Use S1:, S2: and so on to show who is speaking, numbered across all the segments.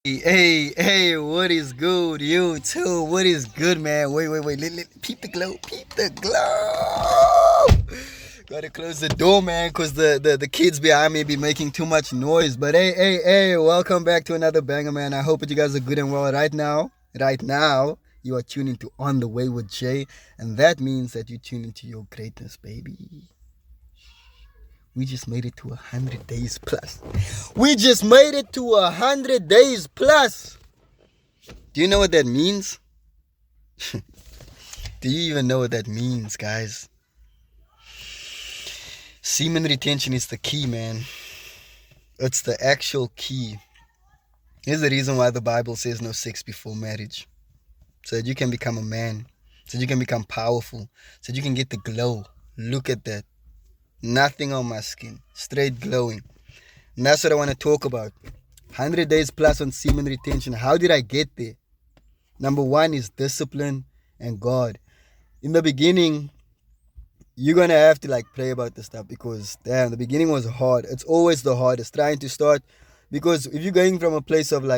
S1: Hey, what is good? You too. What is good, man? Wait. Peep the glow. Peep the glow. Gotta close the door, man, because the kids behind me be making too much noise. But hey, welcome back to another banger, man. I hope that you guys are good and well right now. Right now, you are tuning to On the Way with Jay, and that means that you tune into your greatness, baby. We just made it to 100 days plus. We just made it to 100 days plus. Do you know what that means? Do you even know what that means, guys? Semen retention is the key, man. It's the actual key. Here's the reason why the Bible says no sex before marriage. So that you can become a man. So that you can become powerful. So that you can get the glow. Look at that. Nothing on my skin. Straight glowing. And that's what I want to talk about. 100 days plus on semen retention. How did I get there? Number one is discipline and God. In the beginning, you're gonna have to pray about this stuff because damn, the beginning was hard. It's always the hardest trying to start, because if you're going from a place of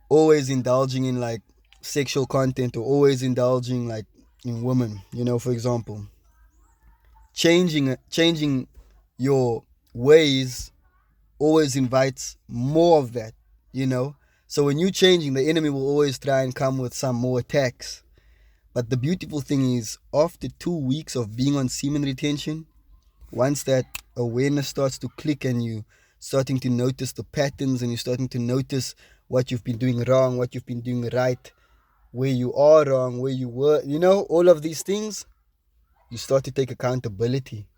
S1: always indulging in sexual content, or always indulging in women, for example, changing your ways always invites more of that, so when you're changing, the enemy will always try and come with some more attacks. But the beautiful thing is, after 2 weeks of being on semen retention, once that awareness starts to click and you starting to notice the patterns, and you're starting to notice what you've been doing wrong, what you've been doing right, where you are wrong, where you were, all of these things, you start to take accountability.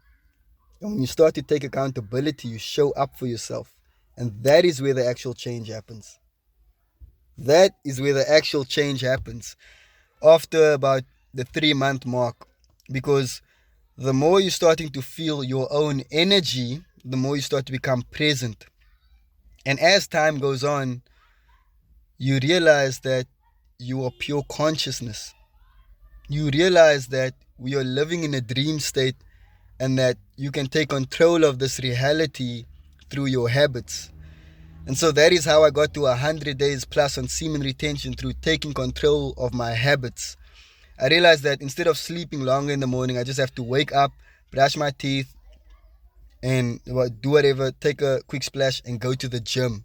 S1: And when you start to take accountability, you show up for yourself. And that is where the actual change happens. That is where the actual change happens. After about the 3-month mark, because the more you're starting to feel your own energy, the more you start to become present. And as time goes on, you realize that you are pure consciousness. You realize that we are living in a dream state, and that you can take control of this reality through your habits. And so that is how I got to 100 days plus on semen retention, through taking control of my habits. I realized that instead of sleeping longer in the morning, I just have to wake up, brush my teeth, and do whatever, take a quick splash, and go to the gym.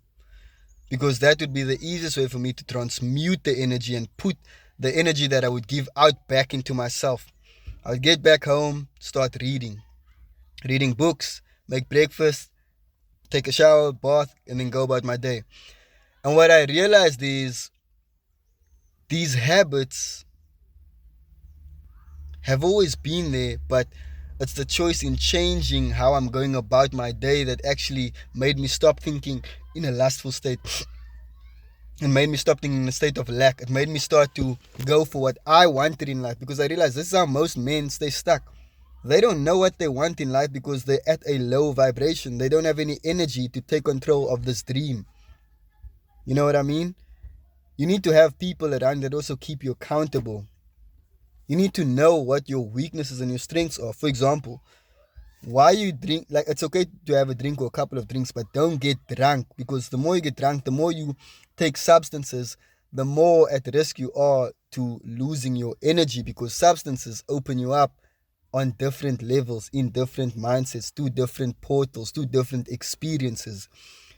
S1: Because that would be the easiest way for me to transmute the energy and put the energy that I would give out back into myself. I would get back home, start reading books, make breakfast, take a shower, bath, and then go about my day. And what I realized is, these habits have always been there, but it's the choice in changing how I'm going about my day that actually made me stop thinking in a lustful state. It made me stop thinking in a state of lack. It made me start to go for what I wanted in life, because I realized this is how most men stay stuck. They don't know what they want in life because they're at a low vibration. They don't have any energy to take control of this dream. You know what I mean? You need to have people around that also keep you accountable. You need to know what your weaknesses and your strengths are. For example, why you drink, it's okay to have a drink or a couple of drinks, but don't get drunk, because the more you get drunk, the more you take substances, the more at risk you are to losing your energy, because substances open you up on different levels, in different mindsets, to different portals, to different experiences.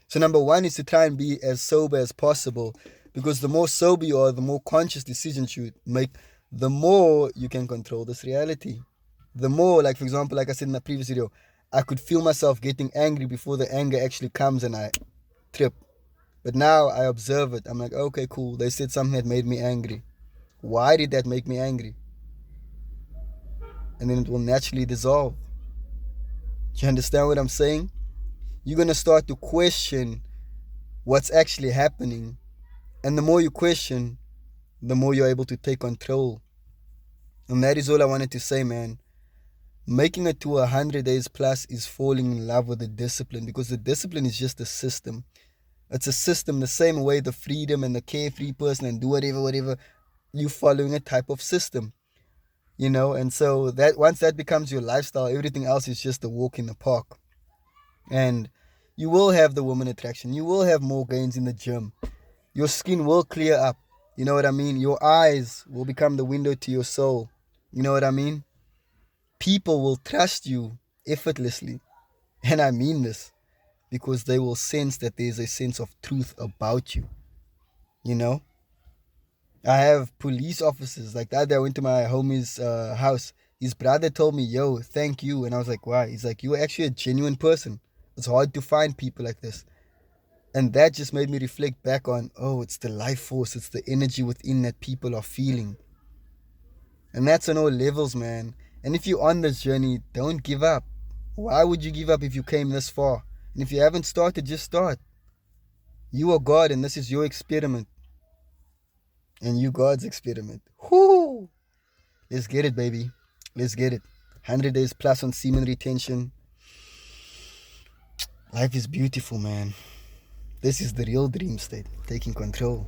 S1: So number one is to try and be as sober as possible, because the more sober you are, the more conscious decisions you make, the more you can control this reality. The more, for example, like I said in the previous video, I could feel myself getting angry before the anger actually comes and I trip. But now I observe it. I'm like, okay, cool. They said something that made me angry. Why did that make me angry? And then it will naturally dissolve. Do you understand what I'm saying? You're going to start to question what's actually happening. And the more you question, the more you're able to take control. And that is all I wanted to say, man. Making it to 100 days plus is falling in love with the discipline, because the discipline is just a system. It's a system the same way the freedom and the carefree person and do whatever, you're following a type of system. And so that once that becomes your lifestyle, everything else is just a walk in the park. And You will have the woman attraction. You will have more gains in the gym. Your skin will clear up. You know what I mean? Your eyes will become the window to your soul. You know what I mean? People will trust you effortlessly. And I mean this because they will sense that there's a sense of truth about you. You know? I have police officers. Like that day I went to my homie's house. His brother told me, yo, thank you. And I was like, why? He's like, you're actually a genuine person. It's hard to find people like this. And that just made me reflect back on, oh, it's the life force, it's the energy within that people are feeling. And that's on all levels, man. And if you're on this journey, don't give up. Why would you give up if you came this far? And if you haven't started, just start. You are God, and this is your experiment. And you God's experiment. Whoo! Let's get it, baby. Let's get it. 100 days plus on semen retention. Life is beautiful, man. This is the real dream state. Taking control.